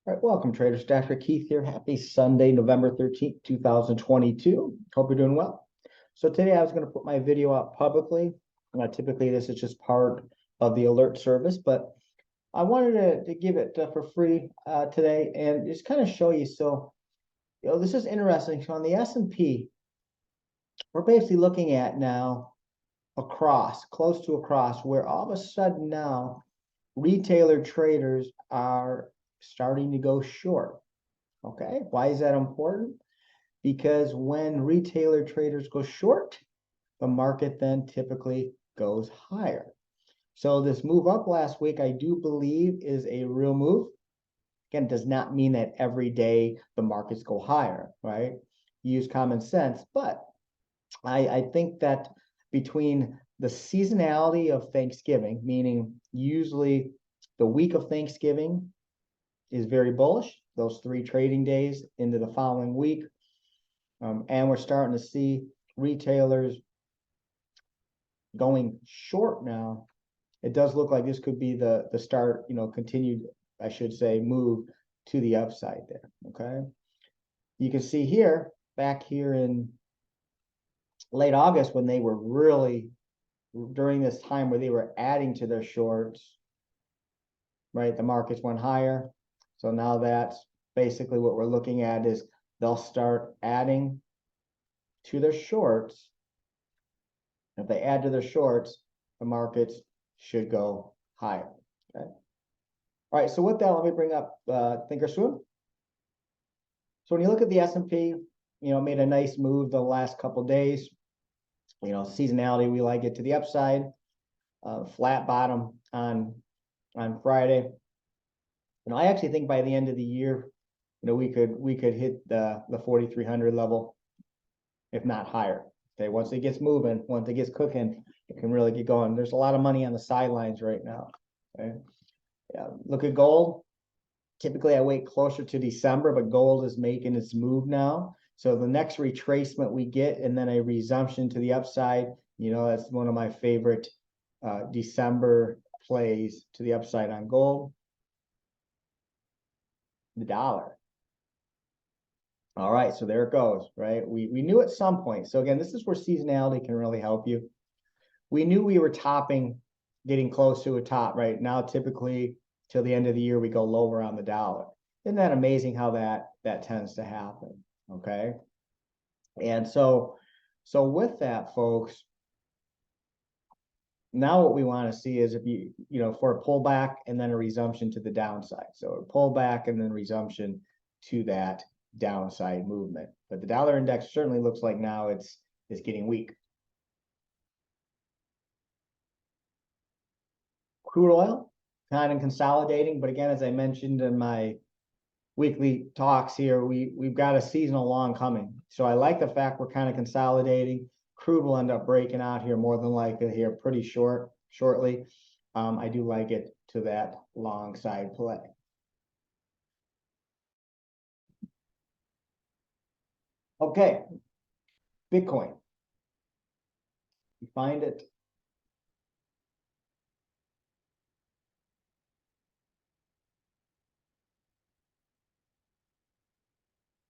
All right, welcome traders. Dr. Keith here. Happy Sunday, November 13th, 2022. Hope you're doing well. So today I was going to put my video out publicly. Typically this is just part of the alert service, but I wanted to give it for free today and just kind of show you. So, this is interesting. So on the S&P, we're basically looking at now close to across, where all of a sudden now retailer traders are starting to go short. Okay, why is that important? Because when retailer traders go short, the market then typically goes higher. So this move up last week, I do believe, is a real move. Again, does not mean that every day the markets go higher, right? Use common sense, but I think that between the seasonality of Thanksgiving, meaning usually the week of Thanksgiving is very bullish, those 3 trading days into the following week. And we're starting to see retailers going short now. It does look like this could be the start, continued, I should say, move to the upside there. Okay. You can see here, back here in late August, when they were really during this time where they were adding to their shorts, right? The markets went higher. So now that's basically what we're looking at is they'll start adding to their shorts. If they add to their shorts, the markets should go higher. Okay. All right. So with that, let me bring up Thinkorswim. So when you look at the S&P, made a nice move the last couple of days. Seasonality, we like it to the upside. Flat bottom on Friday. I actually think by the end of the year, we could hit the 4,300 level, if not higher. Okay, once it gets moving, once it gets cooking, it can really get going. There's a lot of money on the sidelines right now. Okay, yeah. Look at gold. Typically, I wait closer to December, but gold is making its move now. So the next retracement we get, and then a resumption to the upside. That's one of my favorite December plays to the upside on gold. The dollar. All right, so there it goes, right? We knew at some point. So again, this is where seasonality can really help you. We knew we were topping, getting close to a top, right? Now, typically, till the end of the year, we go lower on the dollar. Isn't that amazing how that tends to happen, okay? And so with that, folks, now what we want to see is if for a pullback and then a resumption to the downside. So a pullback and then resumption to that downside movement. But the dollar index certainly looks like now it's getting weak. Crude oil kind of consolidating, but again, as I mentioned in my weekly talks here, we've got a seasonal long coming. So I like the fact we're kind of consolidating. Crude will end up breaking out here more than likely here pretty shortly. I do like it to that long side play. Okay, Bitcoin. You find it.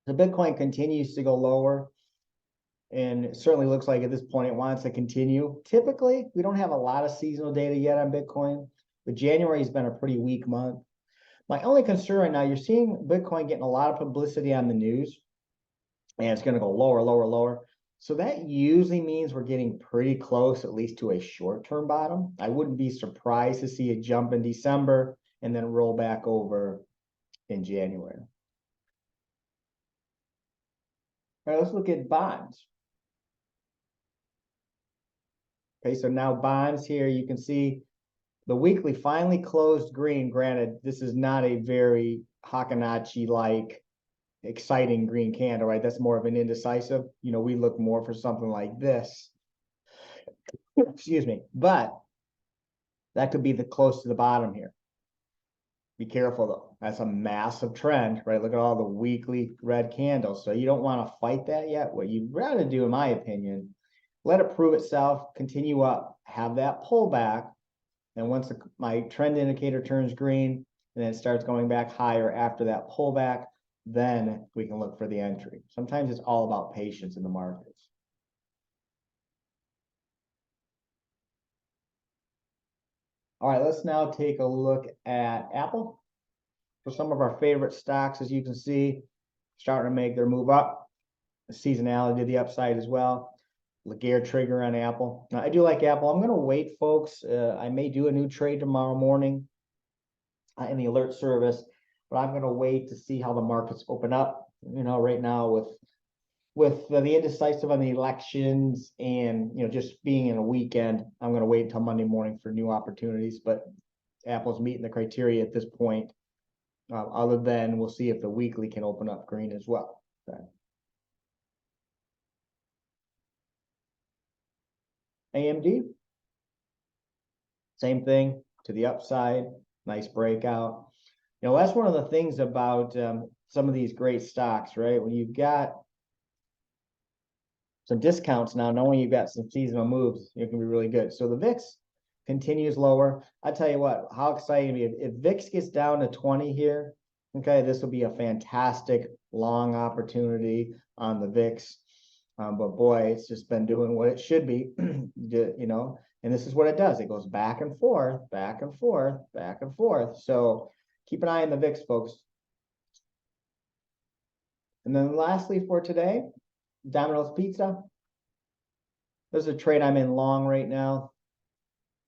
The Bitcoin continues to go lower, and it certainly looks like at this point it wants to continue. Typically, we don't have a lot of seasonal data yet on Bitcoin, but January has been a pretty weak month. My only concern right now, you're seeing Bitcoin getting a lot of publicity on the news, and it's going to go lower, lower, lower. So that usually means we're getting pretty close, at least to a short-term bottom. I wouldn't be surprised to see a jump in December and then roll back over in January. All right, let's look at bonds. Okay, so now bonds here, you can see the weekly finally closed green. Granted, this is not a very Hackenacci-like exciting green candle, right? That's more of an indecisive. We look more for something like this. Excuse me. But that could be close to the bottom here. Be careful though. That's a massive trend, right? Look at all the weekly red candles. So you don't want to fight that yet. What you'd rather do, in my opinion, let it prove itself, continue up, have that pullback. And once my trend indicator turns green, and then it starts going back higher after that pullback, then we can look for the entry. Sometimes it's all about patience in the markets. All right, let's now take a look at Apple. For some of our favorite stocks, as you can see, starting to make their move up. The seasonality to the upside as well. Laguerre trigger on Apple. Now, I do like Apple. I'm going to wait, folks. I may do a new trade tomorrow morning in the alert service, but I'm going to wait to see how the markets open up. You know, right now with the indecisive on the elections and, you know, just being in a weekend, I'm going to wait until Monday morning for new opportunities. But Apple's meeting the criteria at this point. Other than we'll see if the weekly can open up green as well. Okay. AMD, same thing to the upside, nice breakout. You know, that's one of the things about some of these great stocks, right? When you've got some discounts now, knowing you've got some seasonal moves, it can be really good. So the VIX continues lower. I tell you what, how exciting if VIX gets down to 20 here, okay, this will be a fantastic long opportunity on the VIX. But boy, it's just been doing what it should be, you know, and this is what it does. It goes back and forth, back and forth, back and forth. So keep an eye on the VIX, folks. And then lastly for today, Domino's Pizza. There's a trade I'm in long right now.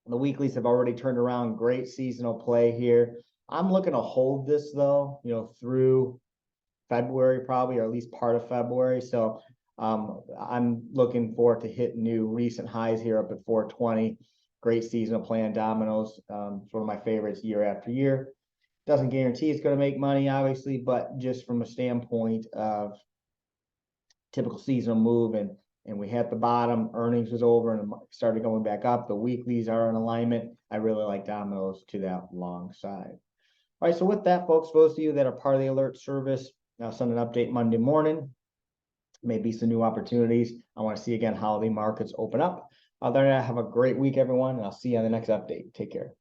The weeklies have already turned around. Great seasonal play here. I'm looking to hold this though, you know, through February probably, or at least part of February. So I'm looking forward to hit new recent highs here up at 420. Great seasonal play on Domino's. It's one of my favorites year after year. Doesn't guarantee it's going to make money, obviously, but just from a standpoint of typical seasonal move, and we hit the bottom, earnings was over and started going back up. The weeklies are in alignment. I really like Domino's to that long side. All right, so with that, folks, those of you that are part of the alert service, I'll send an update Monday morning. Maybe some new opportunities. I want to see again how the markets open up. Other than that, have a great week, everyone, and I'll see you on the next update. Take care.